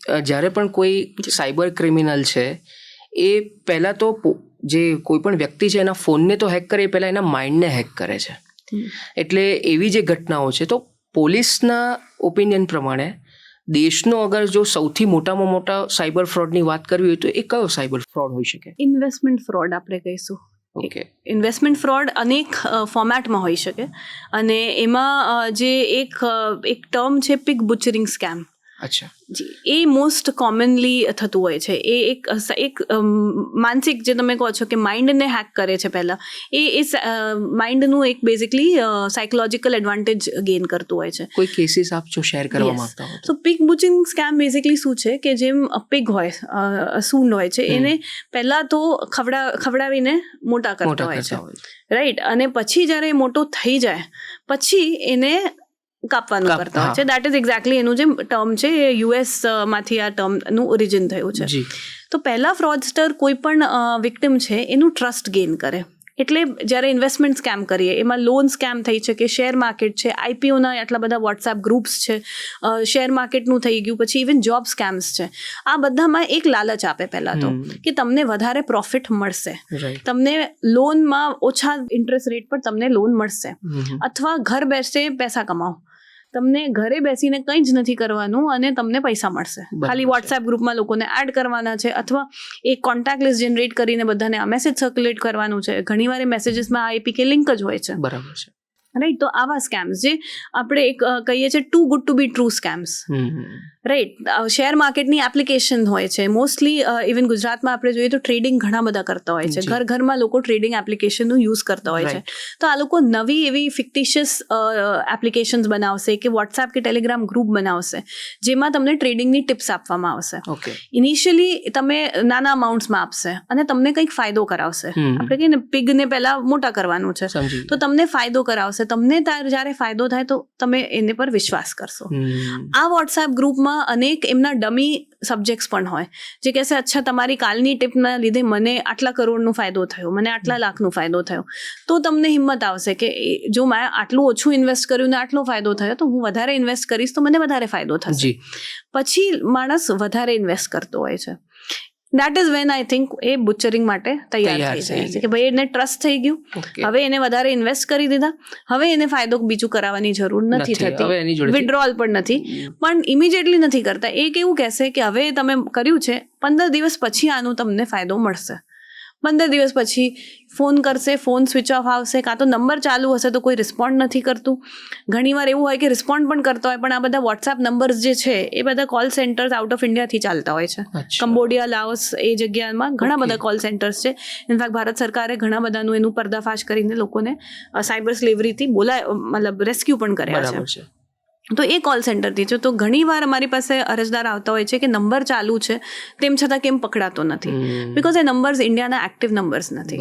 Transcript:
જ્યારે પણ કોઈ સાયબર ક્રિમિનલ છે એ પહેલાં તો જે કોઈ પણ વ્યક્તિ છે એના ફોનને તો હેક કરે, એ પહેલાં એના માઇન્ડને હેક કરે છે. એટલે એવી જે ઘટનાઓ છે, તો પોલીસના ઓપિનિયન પ્રમાણે દેશનો અગર જો સૌથી મોટામાં મોટા સાયબર ફ્રોડની વાત કરવી હોય તો એ કયો સાયબર ફ્રોડ હોઈ શકે? ઇન્વેસ્ટમેન્ટ ફ્રોડ આપણે કહીશું. ઓકે. ઇન્વેસ્ટમેન્ટ ફ્રોડ અનેક ફોર્મેટમાં હોઈ શકે, અને એમાં જે એક ટર્મ છે પિગ બુચરિંગ સ્કેમ. અચ્છા. જી, એ મોસ્ટ કોમનલી થતું હોય છે. એ એક માનસિક, જે તમે કહો છો કે માઇન્ડને હેક કરે છે પહેલાં, એ માઇન્ડનું એક બેઝિકલી સાયકોલોજીકલ એડવાન્ટેજ ગેઇન કરતું હોય છે. કોઈ કેસીસ આપ જો શેર કરવા માંગતા હો તો પિગ બુચિંગ સ્કેમ બેઝિકલી શું છે કે જેમ પિગ હોય, સૂંઢ હોય છે, એને પહેલાં તો ખવડાવીને મોટા કરતા હોય છે, રાઈટ? અને પછી જ્યારે મોટો થઈ જાય પછી એને કાપવાનું કરતા હોય છે. દેટ ઇઝ એક્ઝેક્ટલી એનું જે ટર્મ છે, એ યુએસ માંથી આ ટર્મનું ઓરિજિન થયું છે. તો પહેલા ફ્રોડસ્ટર કોઈ પણ વિક્ટિમ છે એનું ટ્રસ્ટ ગેઇન કરે. એટલે જ્યારે ઇન્વેસ્ટમેન્ટ સ્કેમ કરીએ, એમાં લોન સ્કેમ થઈ છે, કે શેર માર્કેટ છે, આઈપીઓના આટલા બધા વોટ્સએપ ગ્રુપ્સ છે, શેર માર્કેટનું થઈ ગયું, પછી ઇવન જોબ સ્કેમ્સ છે. આ બધામાં એક લાલચ આપે પહેલાં તો, કે તમને વધારે પ્રોફિટ મળશે, તમને લોનમાં ઓછા ઇન્ટરેસ્ટ રેટ પર તમને લોન મળશે, અથવા ઘર બેસે પૈસા કમાઓ. તમને ઘરે બેસીને કંઈ જ નથી કરવાનું અને તમને પૈસા મળશે. ખાલી વોટ્સએપ ગ્રુપમાં લોકોને એડ કરવાના છે, અથવા એક કોન્ટેક્ટ લિસ્ટ જનરેટ કરીને બધાને આ મેસેજ સર્ક્યુલેટ કરવાનું છે. ઘણીવાર એ મેસેજીસમાં આ એપીકે લિંક જ હોય છે. બરાબર છે, રાઈટ? તો આવા સ્કેમ્સ જે આપણે એક કહીએ છીએ too good to be true scams, right? Share માર્કેટની એપ્લિકેશન હોય છે મોસ્ટલી. ઇવન ગુજરાતમાં આપણે જોઈએ તો ટ્રેડિંગ ઘણા બધા કરતા હોય છે. ઘરમાં લોકો ટ્રેડિંગ એપ્લિકેશનનું યુઝ કરતા હોય છે. તો આ લોકો નવી એવી ફિક્ટિશિયસ એપ્લિકેશન્સ બનાવશે, કે વોટ્સએપ કે ટેલિગ્રામ ગ્રુપ બનાવશે, જેમાં તમને ટ્રેડિંગની ટિપ્સ આપવામાં આવશે. ઇનિશિયલી તમે નાના અમાઉન્ટ્સમાં આપશે અને તમને કંઈક ફાયદો કરાવશે. આપણે કહીએ ને, પિગને પહેલાં મોટા કરવાનું છે, તો તમને ફાયદો કરાવશે. તમને જ્યારે ફાયદો થાય તો તમે એને પર વિશ્વાસ કરશો. આ વોટ્સએપ ગ્રુપમાં અનેક એમના ડમી સબ્જેક્ટ્સ પણ હોય, જે કહેશે, અચ્છા, તમારી કાલની ટિપના લીધે મને આટલા કરોડનો ફાયદો થયો, મને આટલા લાખનો ફાયદો થયો. તો તમને હિંમત આવશે કે જો મેં આટલું ઓછું ઇન્વેસ્ટ કર્યું ને આટલો ફાયદો થયો, તો હું વધારે ઇન્વેસ્ટ કરીશ તો મને વધારે ફાયદો થશે. પછી માણસ વધારે ઇન્વેસ્ટ કરતો હોય છે. That is when I think એ બુચરિંગ માટે તૈયાર થઈ જાય છે, કે ભાઈ એને ટ્રસ્ટ થઈ ગયું, હવે એને વધારે ઇન્વેસ્ટ કરી દીધા, હવે એને ફાયદો બીજું કરાવવાની જરૂર નથી થતી, વિડ્રોલ પણ નથી, પણ ઇમિડિયેટલી નથી કરતા. એ કેવું કહેશે કે હવે તમે કર્યું છે, 15 દિવસ પછી આનું તમને ફાયદો મળશે. 15 દિવસ પછી ફોન કરશે, ફોન સ્વિચ ઓફ આવશે, કાં તો નંબર ચાલુ હશે તો કોઈ રિસ્પોન્ડ નથી કરતું. ઘણીવાર એવું હોય કે રિસ્પોન્ડ પણ કરતા હોય, પણ આ બધા વોટ્સએપ નંબર્સ જે છે એ બધા કોલ સેન્ટર્સ આઉટ ઓફ ઇન્ડિયાથી ચાલતા હોય છે. કંબોડિયા, લાઓસ, એ જગ્યામાં ઘણા બધા કોલ સેન્ટર્સ છે. ઇનફેક્ટ ભારત સરકારે ઘણા બધાનું એનું પર્દાફાશ કરીને લોકોને સાયબર સ્લેવરીથી મતલબ રેસ્ક્યુ પણ કર્યા છે. તો એ કોલ સેન્ટરથી છે. તો ઘણીવાર અમારી પાસે અરજદાર આવતા હોય છે કે નંબર ચાલુ છે, તેમ છતાં કેમ પકડાતો નથી, બિકોઝ એ નંબર્સ ઇન્ડિયાના એક્ટિવ નંબર્સ નથી.